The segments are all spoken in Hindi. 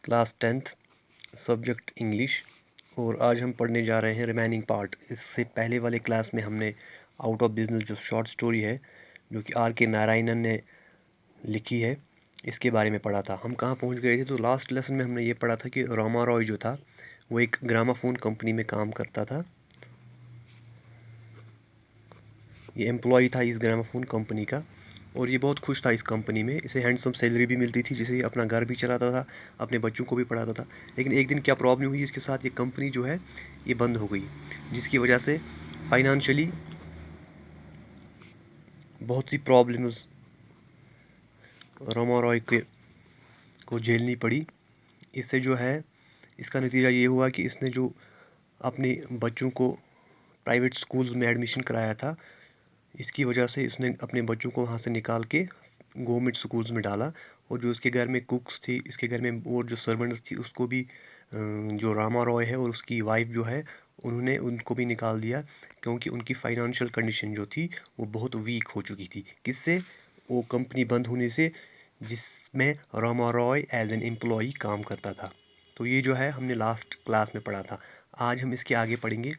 Class 10th subject English. और आज हम पढ़ने जा रहे हैं रिमेनिंग पार्ट। इससे पहले वाले क्लास में हमने आउट ऑफ बिजनेस जो शॉर्ट स्टोरी है जो कि R.K. नारायणन ने लिखी है, इसके बारे में पढ़ा था। हम कहाँ पहुँच गए थे? तो लास्ट लेसन में हमने ये पढ़ा था कि रामा रॉय जो था वो एक ग्रामाफोन कंपनी में काम करता था। ये एम्प्लॉय था इस ग्रामाफोन कंपनी का और ये बहुत खुश था इस कंपनी में। इसे हैंडसम सैलरी भी मिलती थी जिसे ये अपना घर भी चलाता था, अपने बच्चों को भी पढ़ाता था। लेकिन एक दिन क्या प्रॉब्लम हुई इसके साथ, ये कंपनी जो है ये बंद हो गई, जिसकी वजह से फाइनेंशियली बहुत सी प्रॉब्लम्स रामा रॉय को झेलनी पड़ी। इससे जो है इसका नतीजा ये हुआ कि इसने जो अपने बच्चों को प्राइवेट स्कूल्स में एडमिशन कराया था, इसकी वजह से इसने अपने बच्चों को वहाँ से निकाल के गवर्नमेंट स्कूल्स में डाला। और जो इसके घर में कुक्स थी, इसके घर में और जो सर्वेंट्स थी, उसको भी जो रामा रॉय है और उसकी वाइफ जो है उन्होंने उनको भी निकाल दिया, क्योंकि उनकी फाइनेंशियल कंडीशन जो थी वो बहुत वीक हो चुकी थी। किससे? वो कंपनी बंद होने से, जिसमें Rama Roy as an employee काम करता था। तो ये जो है हमने लास्ट क्लास में पढ़ा था। आज हम इसके आगे पढ़ेंगे।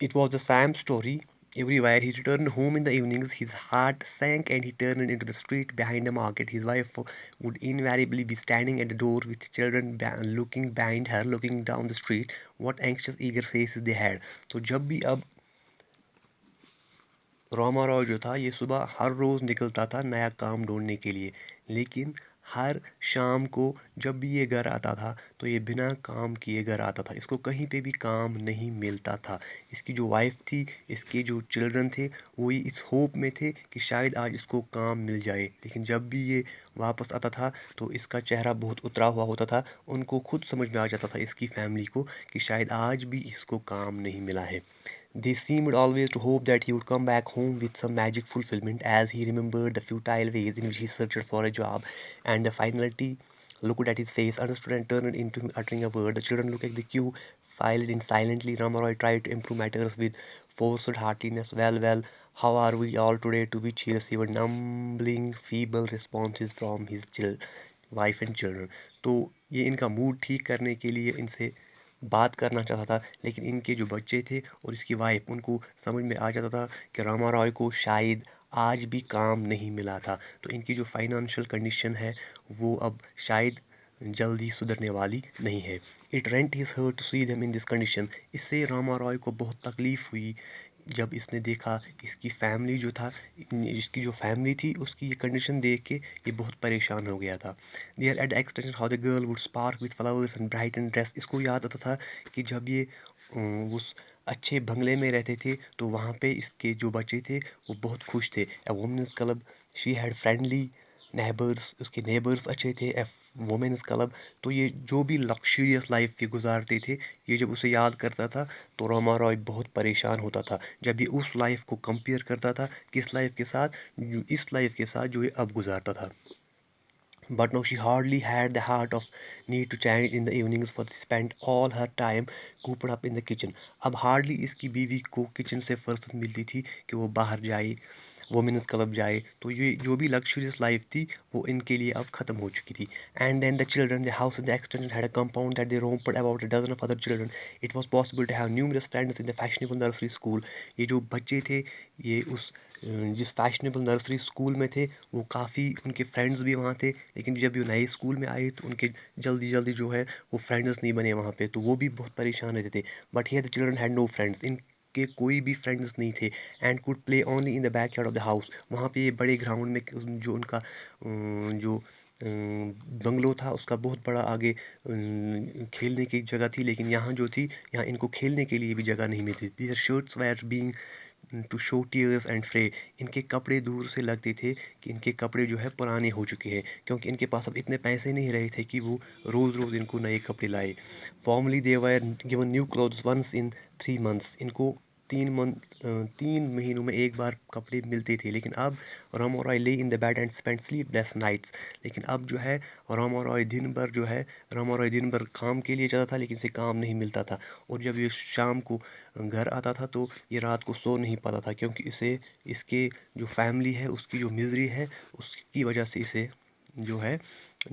It was the same story everywhere. He returned home in the evenings. His heart sank and he turned into the street behind the market. His wife would invariably be standing at the door with children looking behind her, looking down the street. What anxious, eager faces they had. तो जब भी अब रामा रॉय जो था ये सुबह हर रोज़ निकलता था नया काम ढूंढने के लिए, लेकिन हर शाम को जब भी ये घर आता था तो ये बिना काम किए घर आता था। इसको कहीं पे भी काम नहीं मिलता था। इसकी जो वाइफ थी, इसके जो चिल्ड्रन थे, वो ये इस होप में थे कि शायद आज इसको काम मिल जाए। लेकिन जब भी ये वापस आता था तो इसका चेहरा बहुत उतरा हुआ होता था। उनको खुद समझ में आ जाता था, इसकी फैमिली को, कि शायद आज भी इसको काम नहीं मिला है। They seemed always to hope that he would come back home with some magic fulfillment, as he remembered the futile ways in which he searched for a job, and the finality looked at his face, understood, and turned into him uttering a word. The children looked at the queue, filed in silently. Ramaroy tried to improve matters with forced heartiness. Well, well, how are we all today? To which he received numbling, feeble responses from his wife and children. तो ये इनका मूड ठीक करने के लिए इनसे बात करना चाहता था, लेकिन इनके जो बच्चे थे और इसकी वाइफ, उनको समझ में आ जाता था कि रामा रॉय को शायद आज भी काम नहीं मिला था। तो इनकी जो फाइनेंशियल कंडीशन है वो अब शायद जल्दी सुधरने वाली नहीं है। It rent his heart to see them in this condition. इससे रामा रॉय को बहुत तकलीफ़ हुई जब इसने देखा कि इसकी फैमिली जो था, इसकी जो फैमिली थी, उसकी ये कंडीशन देख के ये बहुत परेशान हो गया था। There at the extension how the girl would spark with flowers and bright and dress. इसको याद आता था कि जब ये उस अच्छे बंगले में रहते थे तो वहाँ पे इसके जो बच्चे थे वो बहुत खुश थे। A women's club, she had friendly neighbours, उसके नेबर्स अच्छे थे। A women's club. तो ये जो भी लग्जरियस लाइफ ये गुजारते थे, ये जब उसे याद करता था तो रामा रॉय बहुत परेशान होता था। जब ये उस लाइफ को कंपेयर करता था, किस लाइफ के साथ? इस लाइफ के साथ जो ये अब गुजारता था। But now she hardly had the heart of need to change in the evenings, for she spent all her time cooped up in the kitchen. अब हार्डली इसकी बीवी को किचन से फुर्सत मिलती थी कि वो बाहर जाए, वुमेन्स क्लब जाए। तो ये जो भी लग्जरियस लाइफ थी वो इनके लिए अब ख़त्म हो चुकी थी। And then the children, the house in the extension had a compound that they roamed about a dozen of other children. It was possible to have numerous friends in the fashionable nursery school. ये जो बच्चे थे ये उस जिस फैशनेबल नर्सरी स्कूल में थे, वो काफ़ी उनके फ्रेंड्स भी वहाँ थे। लेकिन जब ये नए स्कूल में आए तो उनके जल्दी जल्दी जो है वो फ्रेंड्स नहीं बने वहाँ पे, तो वो भी बहुत परेशान रहते थे। But here the children had no friends. इनके कोई भी फ्रेंड्स नहीं थे। And could play only in the back yard of the house. वहाँ पे ये बड़े ग्राउंड में जो उनका जो बंगलो था उसका बहुत बड़ा आगे खेलने की जगह थी, लेकिन यहाँ जो थी, यहाँ इनको खेलने के लिए भी जगह नहीं मिलती। These shirts were being to show tears and fray. इनके कपड़े दूर से लगते थे कि इनके कपड़े जो है पुराने हो चुके हैं, क्योंकि इनके पास अब इतने पैसे नहीं रहे थे कि वो रोज़ रोज़ इनको नए कपड़े लाए। Formerly they were given new clothes once in 3 months। इनको 3 महीनों में एक बार कपड़े मिलते थे। लेकिन अब Rama Roy lay in the bed and spend sleepless nights. लेकिन अब जो है रामा रॉय दिन भर काम के लिए जाता था, लेकिन इसे काम नहीं मिलता था। और जब ये शाम को घर आता था तो ये रात को सो नहीं पाता था, क्योंकि इसे इसके जो फैमिली है उसकी जो मिज़री है उसकी वजह से इसे जो है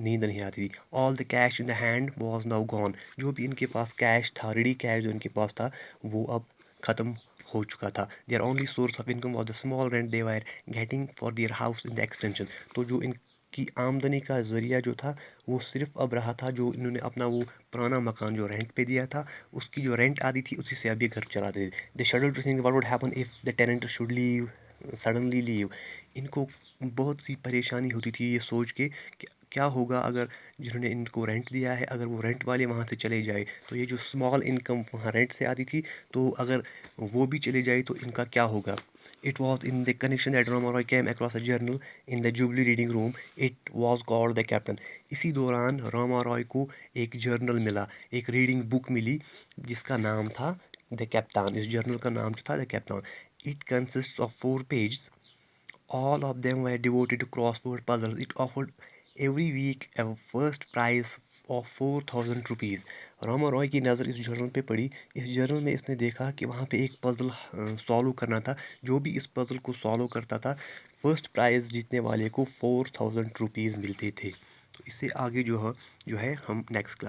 नींद नहीं आती थी। All the cash in the hand was now gone. जो भी इनके पास कैश था, रेडी कैश जो इनके पास था, वो अब ख़त्म हो चुका था। Their only source of income was the small rent they were getting for their house in the extension. तो जो इनकी आमदनी का ज़रिया जो था वो सिर्फ अब रहा था जो इन्होंने अपना वो पुराना मकान जो रेंट पे दिया था, उसकी जो रेंट आती थी उसी से अब ये घर चलाते थे। They shuddered to think what would happen if the tenant should leave suddenly leave. इनको बहुत सी परेशानी होती थी ये सोच के कि क्या होगा अगर जिन्होंने इनको रेंट दिया है, अगर वो रेंट वाले वहाँ से चले जाए, तो ये जो स्मॉल इनकम वहाँ रेंट से आती थी, तो अगर वो भी चले जाए तो इनका क्या होगा। It was in the connection that Rama Roy came across a journal in the jubilee reading room. It was called the captain. इसी दौरान रामा रॉय को एक जर्नल मिला, एक रीडिंग बुक मिली जिसका नाम था द कैप्टन। इस जर्नल का नाम जो था the captain. It consist of 4 page. All of them were devoted to crossword puzzles. It offered every week a first prize of 4,000 rupees. Rama Roy की नज़र इस जर्नल पे पड़ी। इस जर्नल में इसने देखा कि वहाँ पे एक पज़ल सॉल्व करना था। जो भी इस पज़ल को सॉल्व करता था, फर्स्ट प्राइज़ जीतने वाले को 4,000 रुपीज़ मिलते थे। तो इससे आगे जो है हम नेक्स्ट क्लास